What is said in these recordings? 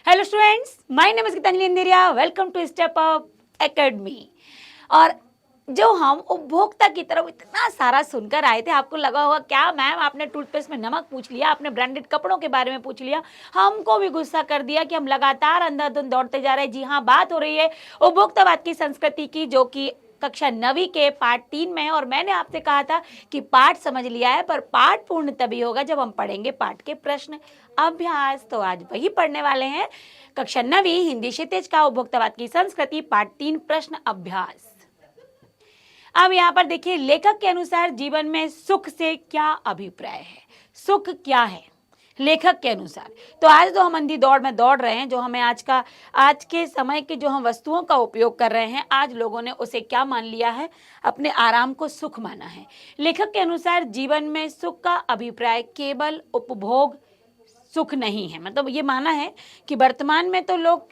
Hello students, my name is Geetanjali Andheria. Welcome to step up academy. और जो हम उपभोक्ता की तरफ इतना सारा सुनकर आए थे, आपको लगा होगा क्या मैम आपने टूथपेस्ट में नमक पूछ लिया, आपने ब्रांडेड कपड़ों के बारे में पूछ लिया, हमको भी गुस्सा कर दिया कि हम लगातार अंधाधुंध दौड़ते जा रहे हैं। जी हाँ, बात हो रही है उपभोक्तावाद की संस्कृति की, जो कि कक्षा 9वीं के पार्ट 3 में है। और मैंने आपसे कहा था कि पाठ समझ लिया है, पर पाठ पूर्ण तभी होगा जब हम पढ़ेंगे पाठ के प्रश्न अभ्यास। तो आज वही पढ़ने वाले हैं, कक्षा 9वीं हिंदी क्षितिज का उपभोक्तावाद की संस्कृति पार्ट 3 प्रश्न अभ्यास। अब यहाँ पर देखिए, लेखक के अनुसार जीवन में सुख से क्या अभिप्राय है? सुख क्या है लेखक के अनुसार? तो आज तो हम अंधी दौड़ में दौड़ रहे हैं, जो हमें आज के समय के जो हम वस्तुओं का उपयोग कर रहे हैं, आज लोगों ने उसे क्या मान लिया है? अपने आराम को सुख माना है। लेखक के अनुसार जीवन में सुख का अभिप्राय केवल उपभोग सुख नहीं है। मतलब ये माना है कि वर्तमान में तो लोग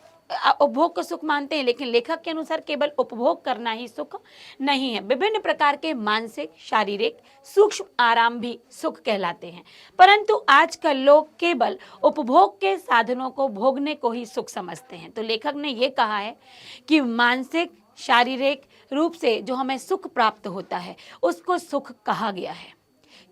उपभोग को सुख मानते हैं, लेकिन लेखक के अनुसार केवल उपभोग करना ही सुख नहीं है। विभिन्न प्रकार के मानसिक, शारीरिक, सूक्ष्म आराम भी सुख कहलाते हैं, परंतु आजकल लोग केवल उपभोग के साधनों को भोगने को ही सुख समझते हैं। तो लेखक ने ये कहा है कि मानसिक, शारीरिक रूप से जो हमें सुख प्राप्त होता है उसको सुख कहा गया है।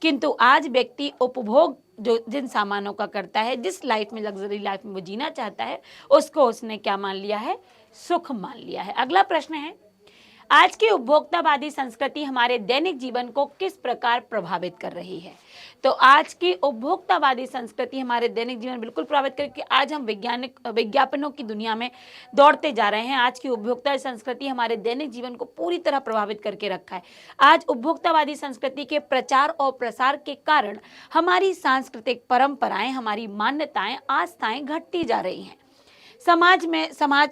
किंतु आज व्यक्ति उपभोग जो जिन सामानों का करता है, जिस लाइफ में, लग्जरी लाइफ में वो जीना चाहता है, उसको उसने क्या मान लिया है? सुख मान लिया है। अगला प्रश्न है, आज की उपभोक्तावादी संस्कृति हमारे दैनिक जीवन को किस प्रकार प्रभावित कर रही है? तो आज की उपभोक्तावादी संस्कृति हमारे दैनिक जीवन बिल्कुल प्रभावित करके आज हम विज्ञापनों की दुनिया में दौड़ते जा रहे हैं। आज की उपभोक्ता संस्कृति हमारे दैनिक जीवन को पूरी तरह प्रभावित करके रखा है। आज उपभोक्तावादी संस्कृति के प्रचार और प्रसार के कारण हमारी सांस्कृतिक परंपराएं, हमारी मान्यताएं, आस्थाएं घटती जा रही हैं। समाज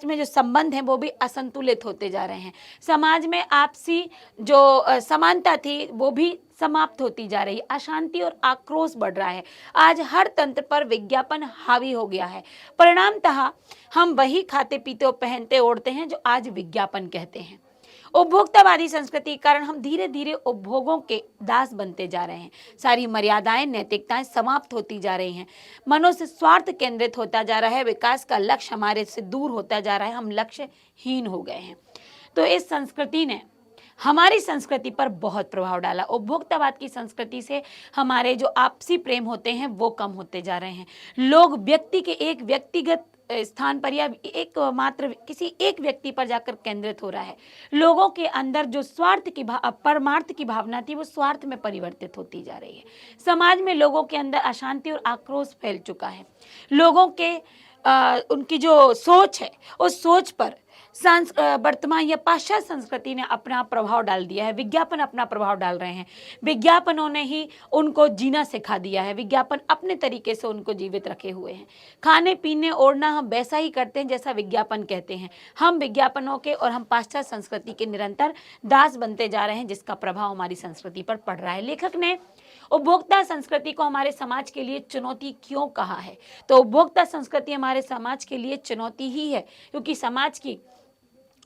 में जो संबंध हैं वो भी असंतुलित होते जा रहे हैं। समाज में आपसी जो समानता थी वो भी समाप्त होती जा रही है। अशांति और आक्रोश बढ़ रहा है। आज हर तंत्र पर विज्ञापन हावी हो गया है। परिणामतः हम वही खाते पीते और पहनते ओढ़ते हैं जो आज विज्ञापन कहते हैं। उपभोक्तावादी संस्कृति के कारण हम धीरे धीरे उपभोगों के दास बनते जा रहे हैं। सारी मर्यादाएं, नैतिकताएं समाप्त होती जा रही हैं। मनुष्य स्वार्थ केंद्रित होता जा रहा है। विकास का लक्ष्य हमारे से दूर होता जा रहा है। हम लक्ष्यहीन हो गए हैं। तो इस संस्कृति ने हमारी संस्कृति पर बहुत प्रभाव डाला। उपभोक्तावाद की संस्कृति से हमारे जो आपसी प्रेम होते हैं वो कम होते जा रहे हैं। लोग व्यक्ति के एक व्यक्तिगत स्थान पर या एक मात्र किसी एक व्यक्ति पर जाकर केंद्रित हो रहा है। लोगों के अंदर जो परमार्थ की भावना थी वो स्वार्थ में परिवर्तित होती जा रही है। समाज में लोगों के अंदर अशांति और आक्रोश फैल चुका है। लोगों के उनकी जो सोच है उस सोच पर वर्तमान या पाश्चात्य संस्कृति ने अपना प्रभाव डाल दिया है। विज्ञापन अपना प्रभाव डाल रहे हैं। विज्ञापनों ने ही उनको जीना सिखा दिया है। विज्ञापन अपने तरीके से उनको जीवित रखे हुए हैं। खाने पीने ओढ़ना हम वैसा ही करते हैं जैसा विज्ञापन कहते हैं। हम विज्ञापनों के और हम पाश्चात्य संस्कृति के निरंतर दास बनते जा रहे हैं, जिसका प्रभाव हमारी संस्कृति पर पड़ रहा है। लेखक ने उपभोक्ता संस्कृति को हमारे समाज के लिए चुनौती क्यों कहा है? तो उपभोक्ता संस्कृति हमारे समाज के लिए चुनौती ही है, क्योंकि समाज की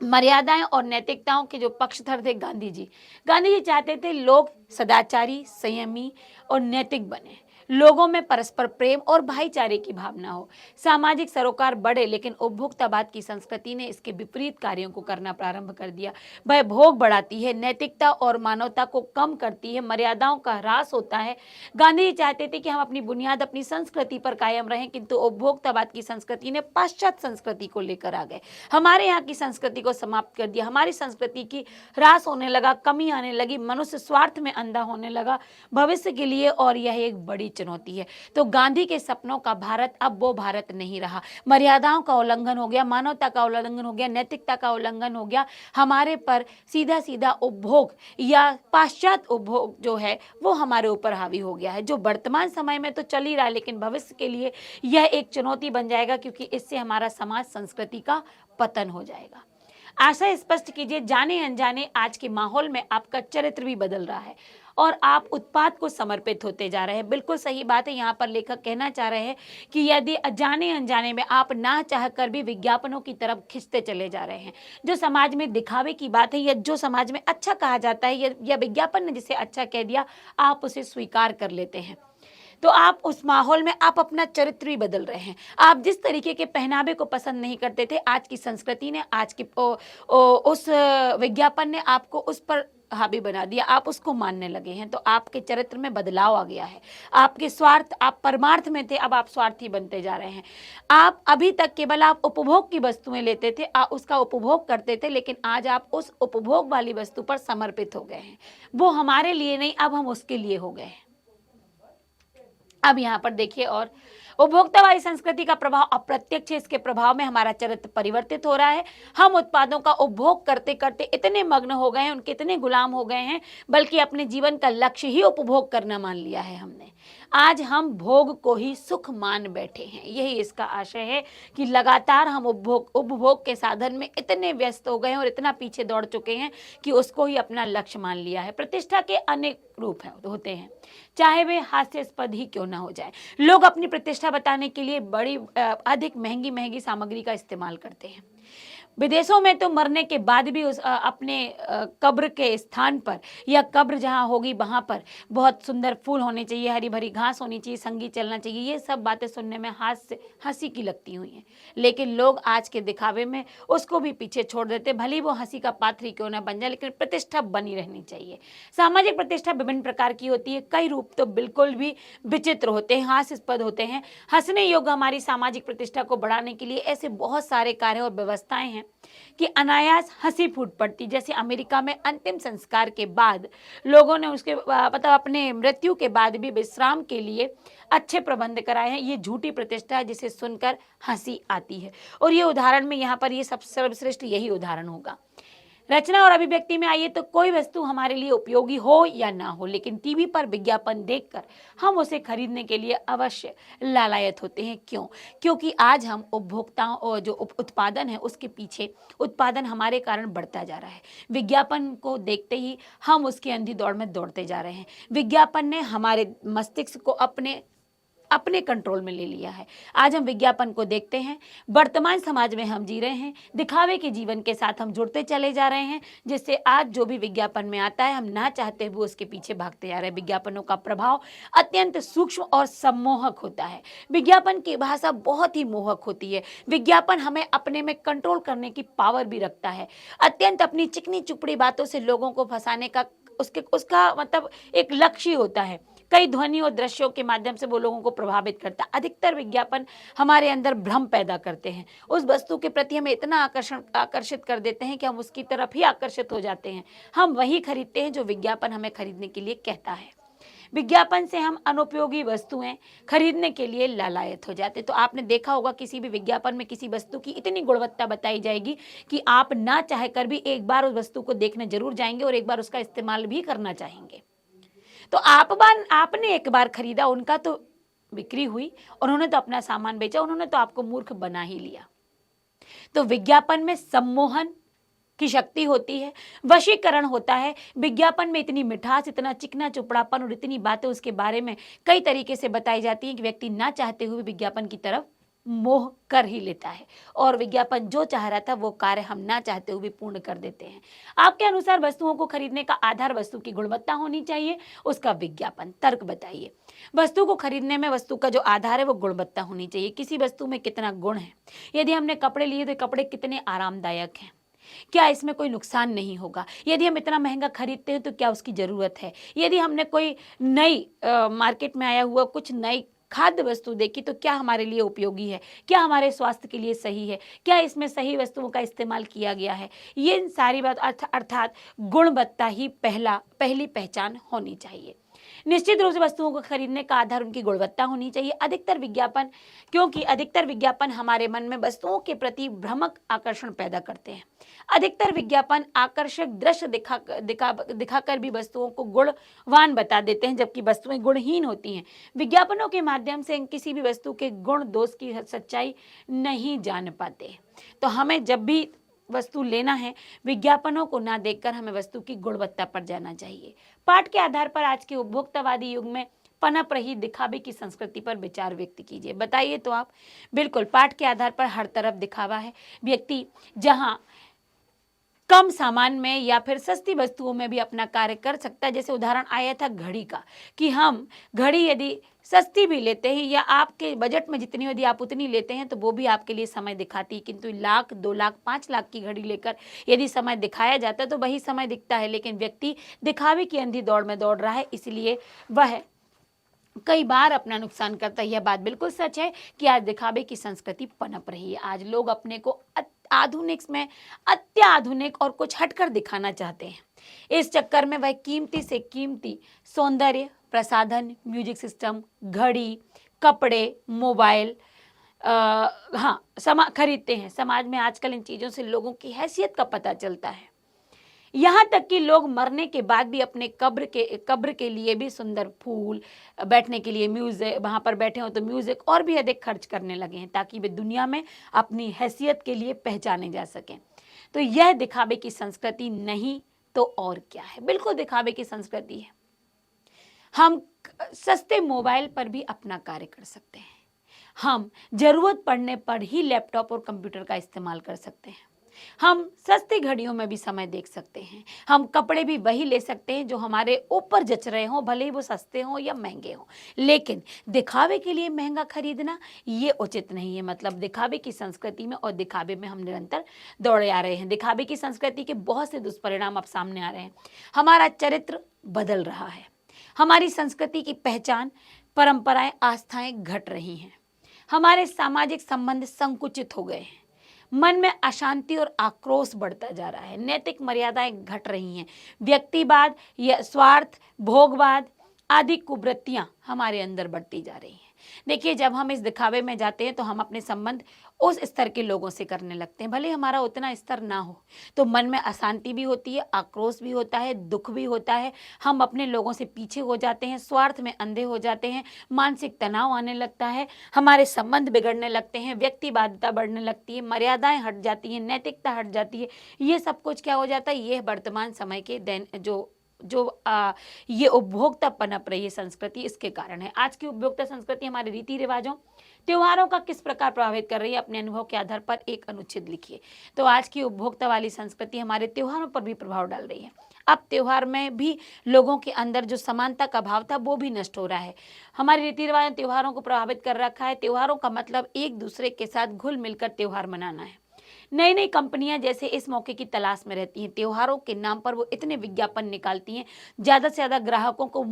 मर्यादाएं और नैतिकताओं के जो पक्षधर थे गांधी जी चाहते थे लोग सदाचारी, संयमी और नैतिक बने। लोगों में परस्पर प्रेम और भाईचारे की भावना हो। सामाजिक सरोकार बढ़े, लेकिन उपभोक्तावाद की संस्कृति ने इसके विपरीत कार्यों को करना प्रारंभ कर दिया। वह भोग बढ़ाती है, नैतिकता और मानवता को कम करती है, मर्यादाओं का ह्रास होता है। गांधी जी चाहते थे कि हम अपनी बुनियाद, अपनी संस्कृति पर कायम रहें, किंतु उपभोक्तावाद की संस्कृति ने पाश्चात्य संस्कृति को लेकर आ गए। हमारे यहाँ की संस्कृति को समाप्त कर दिया। हमारी संस्कृति की ह्रास होने लगा, कमी आने लगी, मनुष्य स्वार्थ में अंधा होने लगा भविष्य के लिए, और यह एक बड़ी चुनौती है। तो गांधी के सपनों का भारत अब वो भारत नहीं रहा। मर्यादाओं का उल्लंघन हो गया, मानवता का उल्लंघन हो गया, नैतिकता का उल्लंघन हो गया। हमारे पर सीधा सीधा उपभोग या पाश्चात्य उपभोग जो है वो हमारे ऊपर हावी हो गया है, जो वर्तमान समय में तो चल ही रहा है, लेकिन भविष्य के लिए यह एक चुनौती बन जाएगा, क्योंकि इससे हमारा समाज संस्कृति का पतन हो जाएगा। आशा स्पष्ट कीजिए, जाने अनजाने आज के माहौल में आपका चरित्र भी बदल रहा है और आप उत्पाद को समर्पित होते जा रहे हैं। बिल्कुल सही बात है। यहाँ पर लेखक कहना चाह रहे हैं कि यदि जाने अनजाने में आप ना चाहकर भी विज्ञापनों की तरफ खिंचते चले जा रहे हैं, जो समाज में दिखावे की बात है या जो समाज में अच्छा कहा जाता है या विज्ञापन ने जिसे अच्छा कह दिया, आप उसे स्वीकार कर लेते हैं। तो आप उस माहौल में आप अपना चरित्र भी बदल रहे हैं। आप जिस तरीके के पहनावे को पसंद नहीं करते थे, आज की संस्कृति ने, आज की उस विज्ञापन ने आपको उस पर हावी बना दिया, आप उसको मानने लगे हैं। तो आपके चरित्र में बदलाव आ गया है। आपके स्वार्थ, आप परमार्थ में थे, अब आप स्वार्थी बनते जा रहे हैं। आप अभी तक केवल आप उपभोग की वस्तुएं लेते थे, आप उसका उपभोग करते थे, लेकिन आज आप उस उपभोग वाली वस्तु पर समर्पित हो गए हैं। वो हमारे लिए नहीं, अब हम उसके लिए हो गए हैं। अब यहाँ पर देखिए, और उपभोक्तावादी संस्कृति का प्रभाव अप्रत्यक्ष है। इसके प्रभाव में हमारा चरित्र परिवर्तित हो रहा है। हम उत्पादों का उपभोग करते करते इतने मग्न हो गए हैं, उनके इतने गुलाम हो गए हैं, बल्कि अपने जीवन का लक्ष्य ही उपभोग करना मान लिया है हमने। आज हम भोग को ही सुख मान बैठे हैं। यही इसका आशय है कि लगातार हम उपभोग के साधन में इतने व्यस्त हो गए हैं और इतना पीछे दौड़ चुके हैं कि उसको ही अपना लक्ष्य मान लिया है। प्रतिष्ठा के अनेक रूप होते हैं, चाहे वे हास्यास्पद ही क्यों ना हो जाए। लोग अपनी प्रतिष्ठा बताने के लिए बड़ी अधिक महंगी महंगी सामग्री का इस्तेमाल करते हैं। विदेशों में तो मरने के बाद भी उस अपने कब्र के स्थान पर या कब्र जहाँ होगी वहाँ पर बहुत सुंदर फूल होने चाहिए, हरी भरी घास होनी चाहिए, संगीत चलना चाहिए। ये सब बातें सुनने में हंसी की लगती हुई हैं, लेकिन लोग आज के दिखावे में उसको भी पीछे छोड़ देते। भले वो हंसी का पात्र ही क्यों ना बन जाए, लेकिन प्रतिष्ठा बनी रहनी चाहिए। सामाजिक प्रतिष्ठा विभिन्न प्रकार की होती है। कई रूप तो बिल्कुल भी विचित्र होते हैं, हास्यास्पद होते हैं। हंसने योग्य हमारी सामाजिक प्रतिष्ठा को बढ़ाने के लिए ऐसे बहुत सारे कार्य और व्यवस्थाएं हैं कि अनायास हंसी फूट पड़ती। जैसे अमेरिका में अंतिम संस्कार के बाद लोगों ने उसके मतलब अपने मृत्यु के बाद भी विश्राम के लिए अच्छे प्रबंध कराए हैं। ये झूठी प्रतिष्ठा है जिसे सुनकर हंसी आती है। और ये उदाहरण में यहाँ पर ये सब सर्वश्रेष्ठ यही उदाहरण होगा। रचना और अभिव्यक्ति में आइए तो कोई वस्तु हमारे लिए उपयोगी हो या ना हो, लेकिन टीवी पर विज्ञापन देखकर हम उसे खरीदने के लिए अवश्य लालायत होते हैं। क्यों? क्योंकि आज हम उपभोक्ताओं और जो उत्पादन है उसके पीछे, उत्पादन हमारे कारण बढ़ता जा रहा है। विज्ञापन को देखते ही हम उसकी अंधी दौड़ में दौड़ते जा रहे हैं। विज्ञापन ने हमारे मस्तिष्क को अपने कंट्रोल में ले लिया है। आज हम विज्ञापन को देखते हैं, वर्तमान समाज में हम जी रहे हैं, दिखावे के जीवन के साथ हम जुड़ते चले जा रहे हैं, जिससे आज जो भी विज्ञापन में आता है हम ना चाहते हुए उसके पीछे भागते जा रहे हैं। विज्ञापनों का प्रभाव अत्यंत सूक्ष्म और सम्मोहक होता है। विज्ञापन की भाषा बहुत ही मोहक होती है। विज्ञापन हमें अपने में कंट्रोल करने की पावर भी रखता है। अत्यंत अपनी चिकनी चुपड़ी बातों से लोगों को फंसाने का उसका मतलब एक लक्ष्य होता है। कई ध्वनि और दृश्यों के माध्यम से वो लोगों को प्रभावित करता है। अधिकतर विज्ञापन हमारे अंदर भ्रम पैदा करते हैं। उस वस्तु के प्रति हमें इतना आकर्षित कर देते हैं कि हम उसकी तरफ ही आकर्षित हो जाते हैं। हम वही खरीदते हैं जो विज्ञापन हमें खरीदने के लिए कहता है। विज्ञापन से हम अनुपयोगी वस्तुएं खरीदने के लिए लालायत हो जाते। तो आपने देखा होगा किसी भी विज्ञापन में किसी वस्तु की इतनी गुणवत्ता बताई जाएगी कि आप ना चाह कर भी एक बार उस वस्तु को देखने जरूर जाएंगे और एक बार उसका इस्तेमाल भी करना चाहेंगे। तो आपने एक बार खरीदा, उनका तो बिक्री हुई, उन्होंने तो अपना सामान बेचा, उन्होंने तो आपको मूर्ख बना ही लिया। तो विज्ञापन में सम्मोहन की शक्ति होती है, वशीकरण होता है। विज्ञापन में इतनी मिठास, इतना चिकना चुपड़ापन और इतनी बातें उसके बारे में कई तरीके से बताई जाती हैं कि व्यक्ति ना चाहते हुए विज्ञापन की तरफ मोह कर ही लेता है और विज्ञापन जो चाह रहा था वो कार्य हम ना चाहते हुए भी पूर्ण कर देते हैं। आपके अनुसार वस्तुओं को खरीदने का आधार वस्तु की गुणवत्ता होनी चाहिए, उसका विज्ञापन। तर्क बताइए। वस्तु को खरीदने में वस्तु का जो आधार है वो गुणवत्ता होनी चाहिए। किसी वस्तु में कितना गुण है। यदि हमने कपड़े लिए तो कपड़े कितने आरामदायक हैं, क्या इसमें कोई नुकसान नहीं होगा। यदि हम इतना महंगा खरीदते हैं तो क्या उसकी ज़रूरत है। यदि हमने कोई नई मार्केट में आया हुआ कुछ नई खाद्य वस्तु देखी तो क्या हमारे लिए उपयोगी है, क्या हमारे स्वास्थ्य के लिए सही है, क्या इसमें सही वस्तुओं का इस्तेमाल किया गया है। ये इन सारी बात अर्थात गुणवत्ता ही पहली पहचान होनी चाहिए। निश्चित रूप से वस्तुओं को खरीदने का आधार उनकी गुणवत्ता होनी चाहिए। क्योंकि अधिकतर विज्ञापन हमारे मन में वस्तुओं के प्रति भ्रामक आकर्षण पैदा करते हैं। अधिकतर विज्ञापन आकर्षक दृश्य दिखाकर भी वस्तुओं को गुणवान बता देते हैं, जबकि वस्तुएं गुणहीन होती हैं। विज्ञापनों के माध्यम से किसी भी वस्तु के गुण दोष की सच्चाई नहीं जान पाते। तो हमें जब भी वस्तु लेना है, विज्ञापनों को ना देखकर हमें वस्तु की गुणवत्ता पर जाना चाहिए। पाठ के आधार पर आज के उपभोक्तावादी युग में पनप रही दिखावे की संस्कृति पर विचार व्यक्त कीजिए। बताइए तो आप। बिल्कुल, पाठ के आधार पर हर तरफ दिखावा है। व्यक्ति जहां कम सामान में या फिर सस्ती वस्तुओं में भी अपना कार्य कर सकता है। जैसे उदाहरण आया था घड़ी का, कि हम घड़ी यदि सस्ती भी लेते हैं या आपके बजट में जितनी यदि आप उतनी लेते हैं तो वो भी आपके लिए समय दिखाती है, किंतु 1,00,000, 2,00,000, 5,00,000 की घड़ी लेकर यदि समय दिखाया जाता है तो वही समय दिखता है, लेकिन व्यक्ति दिखावे की अंधी दौड़ में दौड़ रहा है, इसलिए वह कई बार अपना नुकसान करता है। यह बात बिल्कुल सच है कि आज दिखावे की संस्कृति पनप रही है। आज लोग अपने को आधुनिक में अत्याधुनिक और कुछ हटकर दिखाना चाहते हैं। इस चक्कर में वह कीमती से कीमती सौंदर्य प्रसाधन, म्यूजिक सिस्टम, घड़ी, कपड़े, मोबाइल खरीदते हैं। समाज में आजकल इन चीज़ों से लोगों की हैसियत का पता चलता है। यहाँ तक कि लोग मरने के बाद भी अपने कब्र के लिए भी सुंदर फूल, बैठने के लिए म्यूजिक, वहाँ पर बैठे हो तो म्यूजिक और भी अधिक खर्च करने लगे हैं, ताकि वे दुनिया में अपनी हैसियत के लिए पहचाने जा सकें। तो यह दिखावे की संस्कृति नहीं तो और क्या है, बिल्कुल दिखावे की संस्कृति है। हम सस्ते मोबाइल पर भी अपना कार्य कर सकते हैं। हम जरूरत पड़ने पर ही लैपटॉप और कंप्यूटर का इस्तेमाल कर सकते हैं। हम सस्ती घड़ियों में भी समय देख सकते हैं। हम कपड़े भी वही ले सकते हैं जो हमारे ऊपर जच रहे हों, भले ही वो सस्ते हों या महंगे हों, लेकिन दिखावे के लिए महंगा खरीदना ये उचित नहीं है। मतलब दिखावे की संस्कृति में और दिखावे में हम निरंतर दौड़े आ रहे हैं। दिखावे की संस्कृति के बहुत से दुष्परिणाम अब सामने आ रहे हैं। हमारा चरित्र बदल रहा है, हमारी संस्कृति की पहचान, परंपराएं, आस्थाएं घट रही हैं, हमारे सामाजिक संबंध संकुचित हो गए हैं, मन में अशांति और आक्रोश बढ़ता जा रहा है, नैतिक मर्यादाएं घट रही हैं, व्यक्तिवाद या स्वार्थ, भोगवाद आदि कुवृत्तियां हमारे अंदर बढ़ती जा रही हैं। देखिए, जब हम इस दिखावे में जाते हैं तो हम अपने संबंध उस स्तर के लोगों से करने लगते हैं, भले हमारा उतना स्तर ना हो, तो मन में अशांति भी होती है, आक्रोश भी होता है, दुख भी होता है। हम अपने लोगों से पीछे हो जाते हैं, स्वार्थ में अंधे हो जाते हैं, मानसिक तनाव आने लगता है, हमारे संबंध बिगड़ने लगते हैं, व्यक्तिवादिता बढ़ने लगती है, मर्यादाएं हट जाती हैं, नैतिकता हट जाती है। ये सब कुछ क्या हो जाता है, ये वर्तमान समय के ये उपभोक्ता पनप रही है संस्कृति, इसके कारण है। आज की उपभोक्ता संस्कृति हमारे रीति रिवाजों, त्योहारों का किस प्रकार प्रभावित कर रही है, अपने अनुभव के आधार पर एक अनुच्छेद लिखिए। तो आज की उपभोक्ता वाली संस्कृति हमारे त्योहारों पर भी प्रभाव डाल रही है। अब त्योहार में भी लोगों के अंदर जो समानता का भाव था वो भी नष्ट हो रहा है। हमारे रीति रिवाज त्योहारों को प्रभावित कर रखा है। त्योहारों का मतलब एक दूसरे के साथ घुल मिलकर त्योहार मनाना है। नई नई कंपनियां जैसे इस मौके की तलाश में रहती हैं। त्योहारों के नाम पर वो इतने विज्ञापन निकालती हैं, ज़्यादा से ज़्यादा ग्राहकों को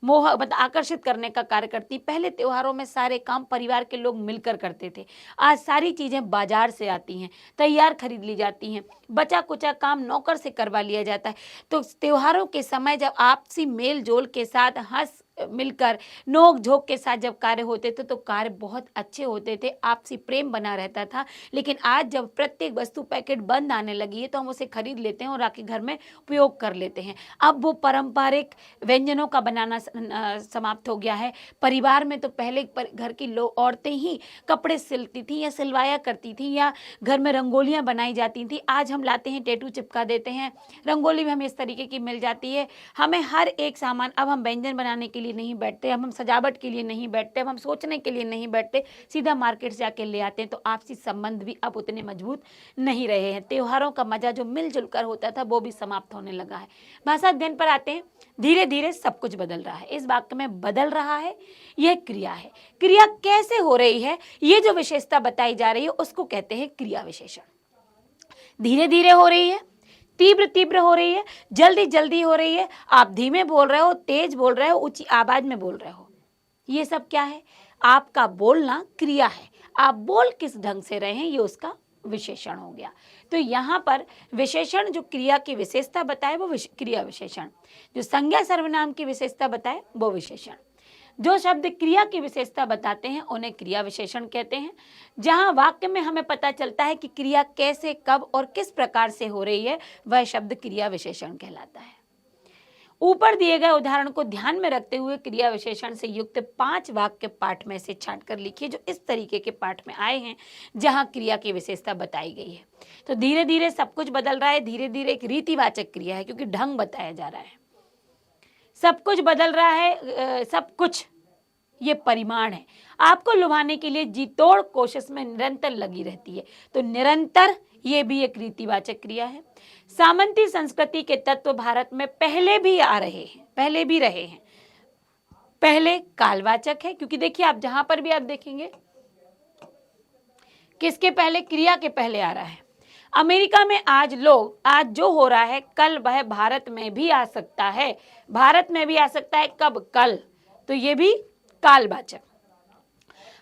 मतलब आकर्षित करने का कार्य करती हैं। पहले त्योहारों में सारे काम परिवार के लोग मिलकर करते थे, आज सारी चीज़ें बाजार से आती हैं, तैयार खरीद ली जाती हैं, बचा कुचा काम नौकर से करवा लिया जाता है। तो त्योहारों के समय जब आपसी मेल जोल के साथ हंस मिलकर नोक झोंक के साथ जब कार्य होते थे तो कार्य बहुत अच्छे होते थे, आपसी प्रेम बना रहता था। लेकिन आज जब प्रत्येक वस्तु पैकेट बंद आने लगी है तो हम उसे खरीद लेते हैं और आके घर में उपयोग कर लेते हैं। अब वो पारंपरिक व्यंजनों का बनाना समाप्त हो गया है। परिवार में तो पहले घर की औरतें ही कपड़े सिलती थी या सिलवाया करती थी, या घर में रंगोलियाँ बनाई जाती थी। आज हम लाते हैं, टैटू चिपका देते हैं, रंगोली भी हमें इस तरीके की मिल जाती है। हमें हर एक सामान, अब हम व्यंजन बनाने के लिए नहीं बैठते, अब हम सजावट के लिए नहीं बैठते, अब हम सोचने के लिए नहीं बैठते, सीधा मार्केट से जाके ले आते हैं। तो आपसी संबंध भी अब उतने मजबूत नहीं रहे हैं। त्योहारों का मजा जो मिलजुल कर होता था वो भी समाप्त होने लगा है। भाषा अध्ययन पर आते हैं। धीरे धीरे सब कुछ बदल रहा है। इस वाक्य में बदल रहा है, यह क्रिया है। क्रिया कैसे हो रही है, ये जो विशेषता बताई जा रही है उसको कहते हैं क्रिया विशेषण। धीरे धीरे हो रही है, तीव्र तीव्र हो रही है, जल्दी जल्दी हो रही है, आप धीमे बोल रहे हो, तेज बोल रहे हो, ऊंची आवाज में बोल रहे हो, ये सब क्या है? आपका बोलना क्रिया है। आप बोल किस ढंग से रहे हैं ये उसका विशेषण हो गया। तो यहाँ पर विशेषण जो क्रिया की विशेषता बताए वो क्रिया विशेषण, जो संज्ञा सर्वनाम की विशेषता बताए वो विशेषण, जो शब्द क्रिया की विशेषता बताते हैं उन्हें क्रिया विशेषण कहते हैं। जहाँ वाक्य में हमें पता चलता है कि क्रिया कैसे, कब और किस प्रकार से हो रही है, वह शब्द क्रिया विशेषण कहलाता है। ऊपर दिए गए उदाहरण को ध्यान में रखते हुए क्रिया विशेषण से युक्त 5 वाक्य पाठ में से छांट कर लिखिए, जो इस तरीके के पाठ में आए हैं जहां क्रिया की विशेषता बताई गई है। तो धीरे धीरे सब कुछ बदल रहा है। धीरे धीरे एक रीतिवाचक क्रिया है क्योंकि ढंग बताया जा रहा है। सब कुछ बदल रहा है, सब कुछ ये परिमाण है। आपको लुभाने के लिए जी तोड़ कोशिश में निरंतर लगी रहती है। तो निरंतर ये भी एक रीतिवाचक क्रिया है। सामंती संस्कृति के तत्व भारत में पहले भी आ रहे हैं, पहले भी रहे हैं। पहले कालवाचक है, क्योंकि देखिए आप जहां पर भी आप देखेंगे किसके पहले, क्रिया के पहले आ रहा है। अमेरिका में आज जो हो रहा है कल वह भारत में भी आ सकता है, भारत में भी आ सकता है, कब, कल। तो ये भी कालवाचक।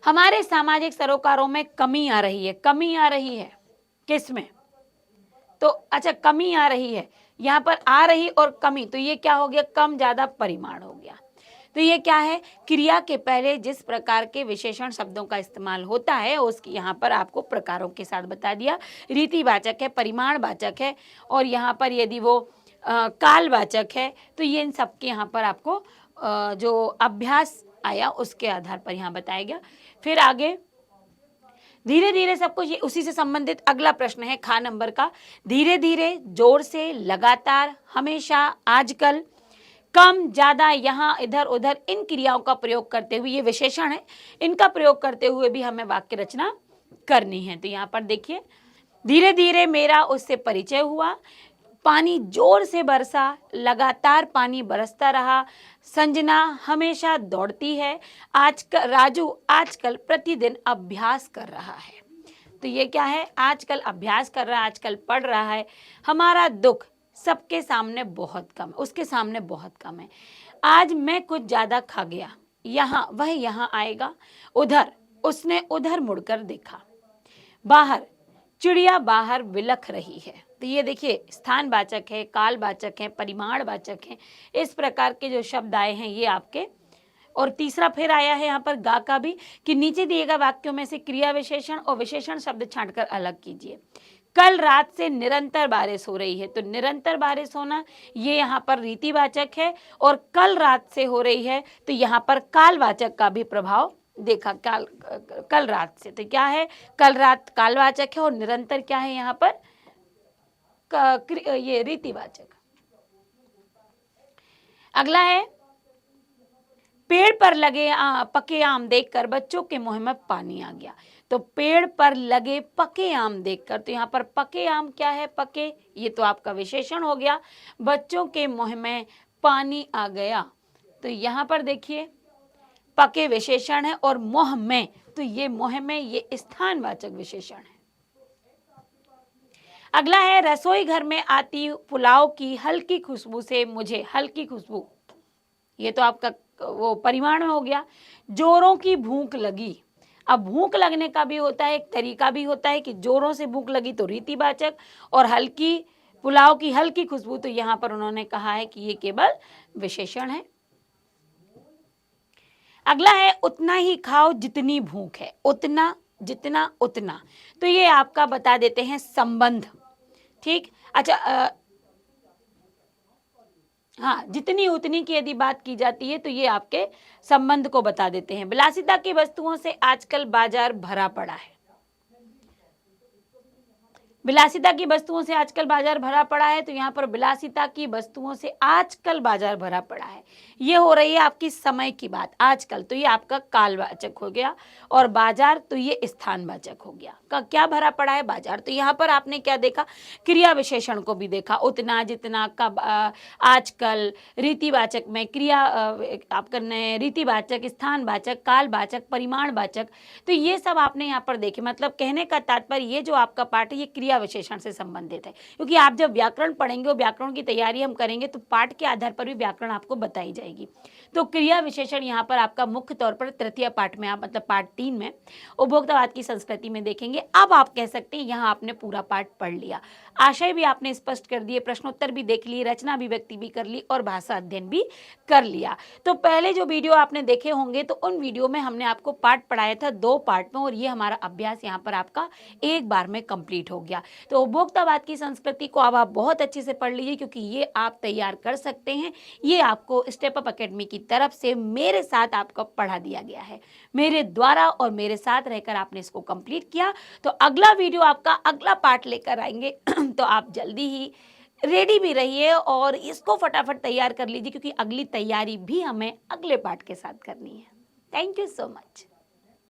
हमारे सामाजिक सरोकारों में कमी आ रही है, कमी आ रही है किसमें, तो अच्छा कमी आ रही है, यहाँ पर आ रही और कमी, तो ये क्या हो गया, कम ज्यादा परिमाण हो गया। तो ये क्या है, क्रिया के पहले जिस प्रकार के विशेषण शब्दों का इस्तेमाल होता है उसकी यहाँ पर आपको प्रकारों के साथ बता दिया। रीतिवाचक है, परिमाणवाचक है, और यहाँ पर यदि वो कालवाचक है तो ये इन सब के यहाँ पर आपको जो अभ्यास आया उसके आधार पर यहाँ बताया गया। फिर आगे धीरे धीरे सब कुछ उसी से संबंधित अगला प्रश्न है खा नंबर का। धीरे धीरे, जोर से, लगातार, हमेशा, आजकल, कम, ज्यादा, यहाँ, इधर, उधर, इन क्रियाओं का प्रयोग करते हुए, ये विशेषण है, इनका प्रयोग करते हुए भी हमें वाक्य रचना करनी है। तो यहाँ पर देखिए, धीरे धीरे मेरा उससे परिचय हुआ, पानी जोर से बरसा, लगातार पानी बरसता रहा, संजना हमेशा दौड़ती है, आजकल राजू आजकल प्रतिदिन अभ्यास कर रहा है। तो ये क्या है, आजकल अभ्यास कर रहा है, आजकल पढ़ रहा है। हमारा दुख सबके सामने बहुत कम, उसके सामने बहुत कम है। आज मैं कुछ ज्यादा खा गया, यहाँ वह यहाँ आएगा, उधर उसने उधर मुड़कर देखा, बाहर चिड़िया बाहर विलख रही है। तो ये देखिए स्थानवाचक है, कालवाचक है, परिमाणवाचक है, इस प्रकार के जो शब्द आए हैं ये आपके। और तीसरा फिर आया है यहाँ पर गा का भी, कि नीचे दिए गए वाक्यों में से क्रिया विशेषण और विशेषण शब्द छांटकर अलग कीजिए। कल रात से निरंतर बारिश हो रही है, तो निरंतर बारिश होना ये यहाँ पर रीतिवाचक है, और कल रात से हो रही है तो यहाँ पर कालवाचक का भी प्रभाव देखा। कल रात से, तो क्या है, कल रात कालवाचक है और निरंतर क्या है यहाँ पर ये रीतिवाचक। अगला है, पेड़ पर लगे पके आम देखकर बच्चों के मुंह में पानी आ गया। तो पेड़ पर लगे पके आम देखकर, तो यहाँ पर पके आम क्या है, पके, ये तो आपका विशेषण हो गया, बच्चों के मुंह में पानी आ गया। तो यहाँ पर देखिए पके विशेषण है और मुंह में, तो ये मुंह में ये स्थानवाचक विशेषण है। अगला है, रसोई घर में आती पुलाव की हल्की खुशबू से मुझे, हल्की खुशबू, ये तो आपका वो परिमाण में हो गया। जोरों की भूख लगी, अब भूख लगने का भी होता है, एक तरीका भी होता है कि जोरों से भूख लगी तो रीतिवाचक, और हल्की पुलाव की हल्की खुशबू, तो यहाँ पर उन्होंने कहा है कि ये केवल विशेषण है। अगला है, उतना ही खाओ जितनी भूख है, उतना, जितना, उतना, तो ये आपका बता देते हैं संबंध, ठीक। अच्छा हाँ, जितनी उतनी की यदि बात की जाती है तो ये आपके संबंध को बता देते हैं। विलासिता की वस्तुओं से आजकल बाजार भरा पड़ा है, विलासिता की वस्तुओं से आजकल बाजार भरा पड़ा है, तो यहाँ पर विलासिता की वस्तुओं से आजकल बाजार भरा पड़ा है, ये हो रही है आपकी समय की बात, आजकल, तो ये आपका कालवाचक हो गया, और बाजार तो ये स्थानवाचक हो गया। का क्या भरा पड़ा है, बाजार। तो यहाँ पर आपने क्या देखा, क्रिया विशेषण को भी देखा, उतना, जितना, कब, आजकल, रीतिवाचक में क्रिया आपका रीतिवाचक, स्थानवाचक, कालवाचक, परिमाणवाचक, तो ये सब आपने यहाँ पर देखे। मतलब कहने का तात्पर्य ये जो आपका पाठ है ये क्रिया विशेषण से संबंधित है, क्योंकि आप जब व्याकरण पढ़ेंगे और व्याकरण की तैयारी हम करेंगे तो पाठ के आधार पर भी व्याकरण आपको बताई जाएगी। तो क्रिया विशेषण यहाँ पर आपका मुख्य तौर पर तृतीय पाठ में, आप मतलब पाठ 3 में उपभोक्तावाद की संस्कृति में देखेंगे। अब आप कह सकते हैं यहाँ आपने पूरा पाठ पढ़ लिया, आशय भी आपने स्पष्ट कर दिए, प्रश्नोत्तर भी देख लिए, रचना अभिव्यक्ति भी कर ली और भाषा अध्ययन भी कर लिया। तो पहले जो वीडियो आपने देखे होंगे तो उन वीडियो में हमने आपको पाठ पढ़ाया था 2 पार्ट में, और ये हमारा अभ्यास यहाँ पर आपका एक बार में कंप्लीट हो गया। तो उपभोक्तावाद की संस्कृति को अब आप बहुत अच्छे से पढ़ लीजिए, क्योंकि ये आप तैयार कर सकते हैं। ये आपको स्टेप अप एकेडमी की तरफ से मेरे साथ आपको पढ़ा दिया गया है, मेरे द्वारा, और मेरे साथ रहकर आपने इसको कंप्लीट किया। तो अगला वीडियो आपका अगला पार्ट लेकर आएंगे तो आप जल्दी ही रेडी भी रहिए और इसको फटाफट तैयार कर लीजिए, क्योंकि अगली तैयारी भी हमें अगले पार्ट के साथ करनी है। Thank you so much.